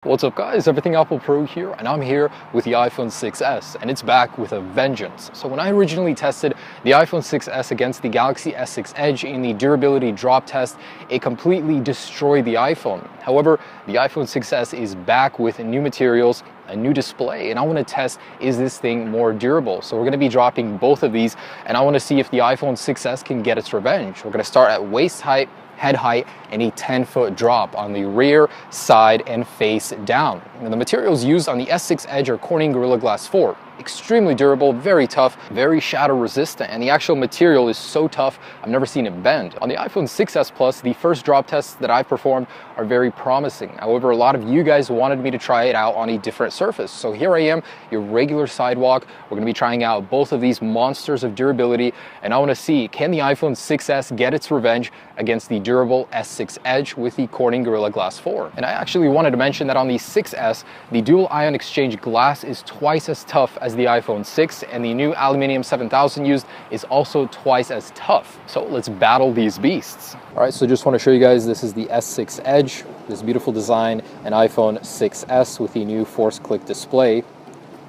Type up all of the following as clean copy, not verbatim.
What's up guys, Everything Apple Pro here, and I'm here with the iPhone 6s, and it's back with a vengeance. So when I originally tested the iPhone 6s against the Galaxy S6 Edge in the durability drop test, it completely destroyed the iPhone. However, the iPhone 6s is back with new materials, a new display, and I want to test, is this thing more durable? So we're going to be dropping both of these, and I want to see if the iPhone 6s can get its revenge. We're going to start at waist height, head height, and a 10-foot drop on the rear, side, and face down. And the materials used on the S6 Edge are Corning Gorilla Glass 4. Extremely durable, very tough, very shatter resistant, and the actual material is so tough I've never seen it bend. On the iPhone 6s Plus, the first drop tests that I've performed are very promising. However, a lot of you guys wanted me to try it out on a different surface. So here I am, your regular sidewalk. We're going to be trying out both of these monsters of durability, and I want to see, can the iPhone 6s get its revenge against the durable S6 Edge with the Corning Gorilla Glass 4? And I actually wanted to mention that on the 6s, the dual ion exchange glass is twice as tough as the iPhone 6, and the new Aluminium 7000 used is also twice as tough. So let's battle these beasts. All right, so just want to show you guys, this is the S6 Edge, this beautiful design, and iPhone 6s with the new force click display.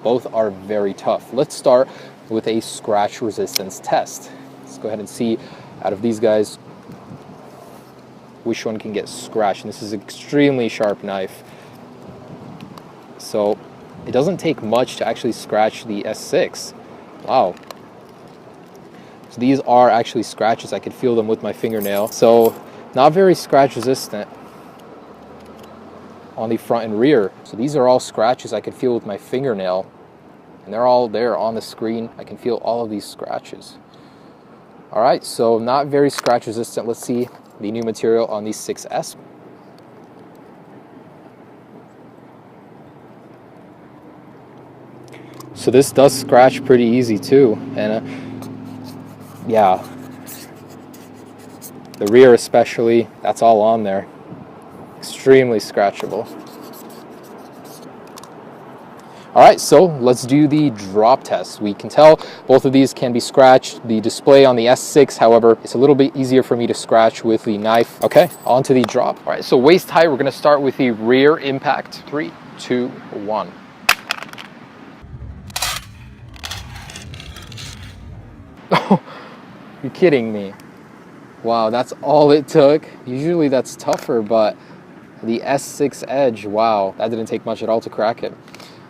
Both are very tough. Let's start with a scratch resistance test. Let's go ahead and see, out of these guys, which one can get scratched. And this is an extremely sharp knife. So it doesn't take much to actually scratch the S6. Wow. So these are actually scratches. I could feel them with my fingernail. So not very scratch resistant on the front and rear. So these are all scratches I could feel with my fingernail. And they're all there on the screen. I can feel all of these scratches. All right, so not very scratch resistant. Let's see the new material on the 6s. So this does scratch pretty easy too, and yeah, the rear especially, that's all on there. Extremely scratchable. All right, so let's do the drop test. We can tell both of these can be scratched. The display on the S6, however, it's a little bit easier for me to scratch with the knife. Okay, on to the drop. All right, so waist height, we're gonna start with the rear impact. 3, 2, 1. Oh, you're kidding me. Wow, that's all it took. Usually that's tougher, but the S6 Edge, wow, that didn't take much at all to crack it.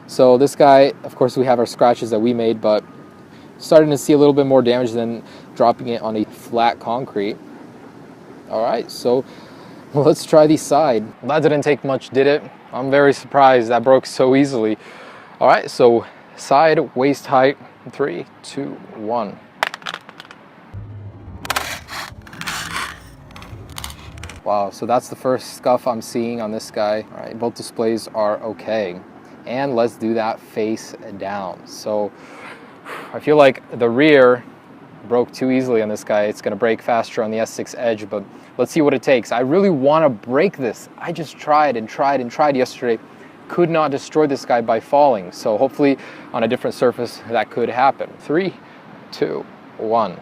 So this guy, of course, we have our scratches that we made, but starting to see a little bit more damage than dropping it on a flat concrete. All right, so let's try the side. That didn't take much, did it? I'm very surprised that broke so easily. All right, so side, waist height, 3, 2, 1. Wow, so that's the first scuff I'm seeing on this guy. All right, both displays are okay. And let's do that face down. So I feel like the rear broke too easily on this guy. It's gonna break faster on the S6 Edge, but let's see what it takes. I really wanna break this. I just tried and tried and tried yesterday. Could not destroy this guy by falling. So hopefully on a different surface that could happen. 3, 2, 1.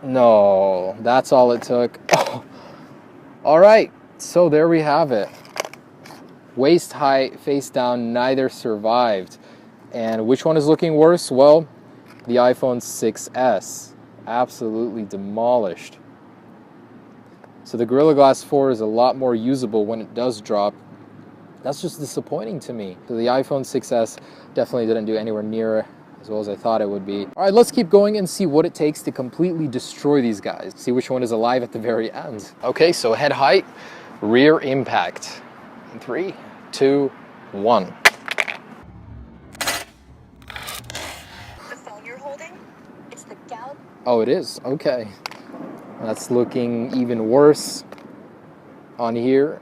No, that's all it took. Oh. All right, so there we have it. Waist height, face down, neither survived. And which one is looking worse? Well, the iPhone 6s, absolutely demolished. So the Gorilla Glass 4 is a lot more usable when it does drop. That's just disappointing to me. So the iPhone 6s definitely didn't do anywhere near as well as I thought it would be. All right, let's keep going and see what it takes to completely destroy these guys. See which one is alive at the very end. Okay, so head height, rear impact. 3, 2, 1. The phone you're holding? It's the Gal. Oh, it is? Okay. That's looking even worse on here.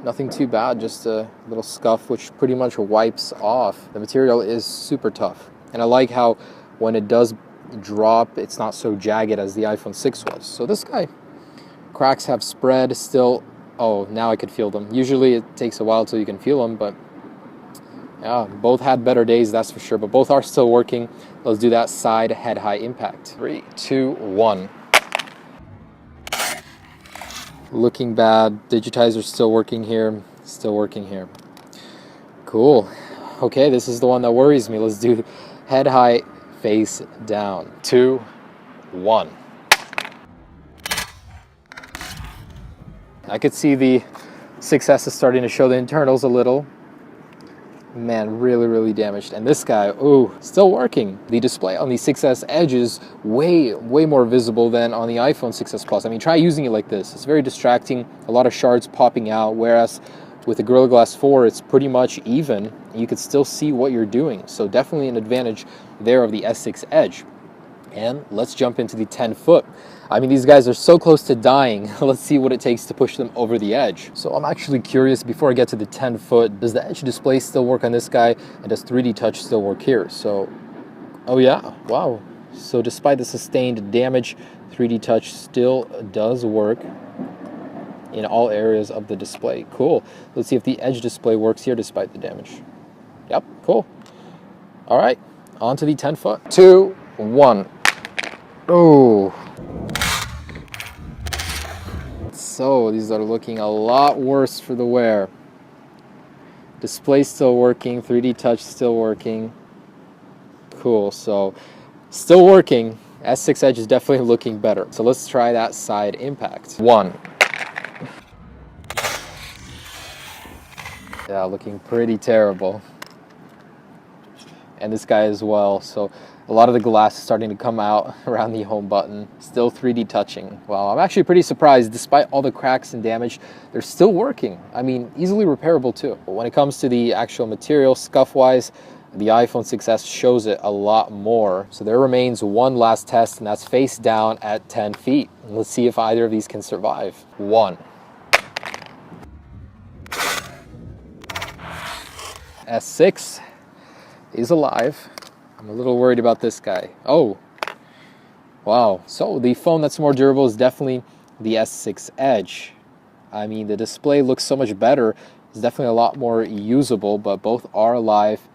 Nothing too bad, just a little scuff which pretty much wipes off. The material is super tough. And I like how when it does drop, it's not so jagged as the iPhone 6 was. So this guy, cracks have spread still. Oh, now I could feel them. Usually it takes a while till you can feel them, but yeah, both had better days, that's for sure. But both are still working. Let's do that side head high impact. 3, 2, 1. Looking bad. Digitizer still working here. Still working here. Cool. Okay, this is the one that worries me. Let's do head height, face down. 2, 1. I could see the 6S is starting to show the internals a little. Man, really damaged. And this guy, ooh, still working. The display on the 6S Edge is way more visible than on the iPhone 6S Plus. I mean, try using it like this. It's very distracting, a lot of shards popping out, whereas with the Gorilla Glass 4, it's pretty much even. You could still see what you're doing. So definitely an advantage there of the S6 Edge. And let's jump into the 10-foot. I mean, these guys are so close to dying. Let's see what it takes to push them over the edge. So I'm actually curious, before I get to the 10-foot, does the Edge display still work on this guy? And does 3D Touch still work here? So, oh yeah, wow. So despite the sustained damage, 3D Touch still does work in all areas of the display. Cool. Let's see if the Edge display works here despite the damage. Yep, cool. All right, on to the 10-foot. 2, 1. Oh. So these are looking a lot worse for the wear. Display still working, 3D Touch still working. Cool, so still working. S6 Edge is definitely looking better. So let's try that side impact. 1. Yeah, looking pretty terrible. And this guy as well. So a lot of the glass is starting to come out around the home button. Still 3D touching. Wow, I'm actually pretty surprised. Despite all the cracks and damage, they're still working. I mean, easily repairable too. But when it comes to the actual material, scuff-wise, the iPhone 6S shows it a lot more. So there remains one last test, and that's face down at 10 feet. Let's see if either of these can survive. 1. S6 is alive. I'm a little worried about this guy. Oh, wow. So the phone that's more durable is definitely the S6 Edge. I mean, the display looks so much better. It's definitely a lot more usable, but both are alive.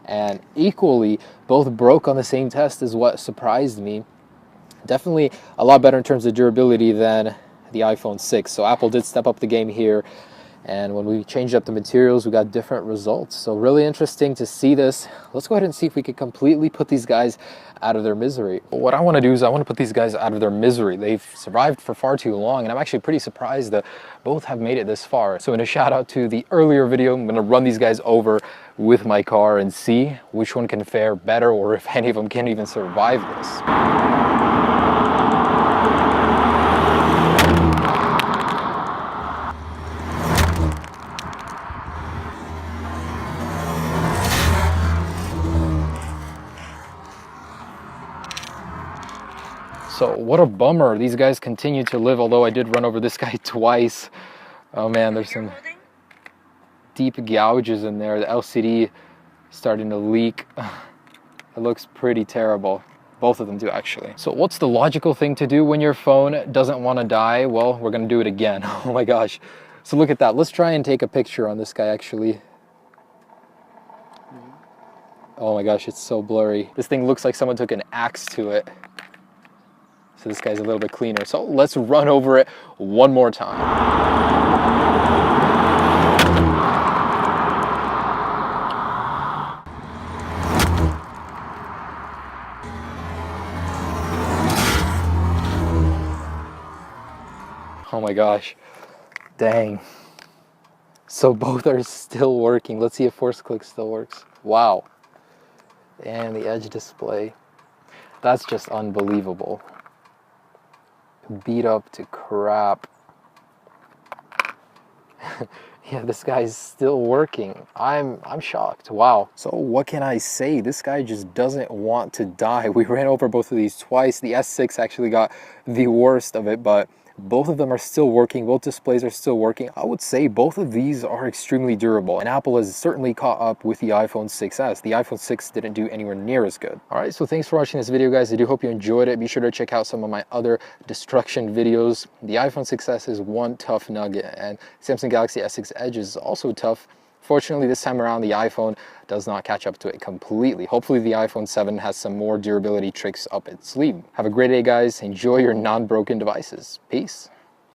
And equally, both broke on the same test is what surprised me. Definitely a lot better in terms of durability than the iPhone 6. So Apple did step up the game here. And when we changed up the materials, we got different results. So really interesting to see this. Let's go ahead and see if we could completely put these guys out of their misery. What I want to do is I want to put these guys out of their misery. They've survived for far too long, and I'm actually pretty surprised that both have made it this far. So in a shout out to the earlier video, I'm going to run these guys over with my car and see which one can fare better, or if any of them can even survive this. So what a bummer. These guys continue to live, although I did run over this guy twice. Oh man, there's some deep gouges in there. The LCD starting to leak. It looks pretty terrible. Both of them do, actually. So what's the logical thing to do when your phone doesn't want to die? Well, we're going to do it again. Oh my gosh. So look at that. Let's try and take a picture on this guy, actually. Oh my gosh, it's so blurry. This thing looks like someone took an axe to it. So this guy's a little bit cleaner. So let's run over it one more time. Oh my gosh, dang. So both are still working. Let's see if force click still works. Wow. And the Edge display. That's just unbelievable. Beat up to crap. Yeah, this guy's still working. I'm shocked. Wow. So what can I say? This guy just doesn't want to die. We ran over both of these twice. The S6 actually got the worst of it, but both of them are still working. Both displays are still working. I would say both of these are extremely durable, and Apple has certainly caught up with the iPhone 6S. The iPhone 6 didn't do anywhere near as good. All right, so thanks for watching this video, guys. I do hope you enjoyed it. Be sure to check out some of my other destruction videos. The iPhone 6S is one tough nugget, and Samsung Galaxy S6 Edge is also tough. Fortunately, this time around, the iPhone does not catch up to it completely. Hopefully, the iPhone 7 has some more durability tricks up its sleeve. Have a great day, guys. Enjoy your non-broken devices. Peace.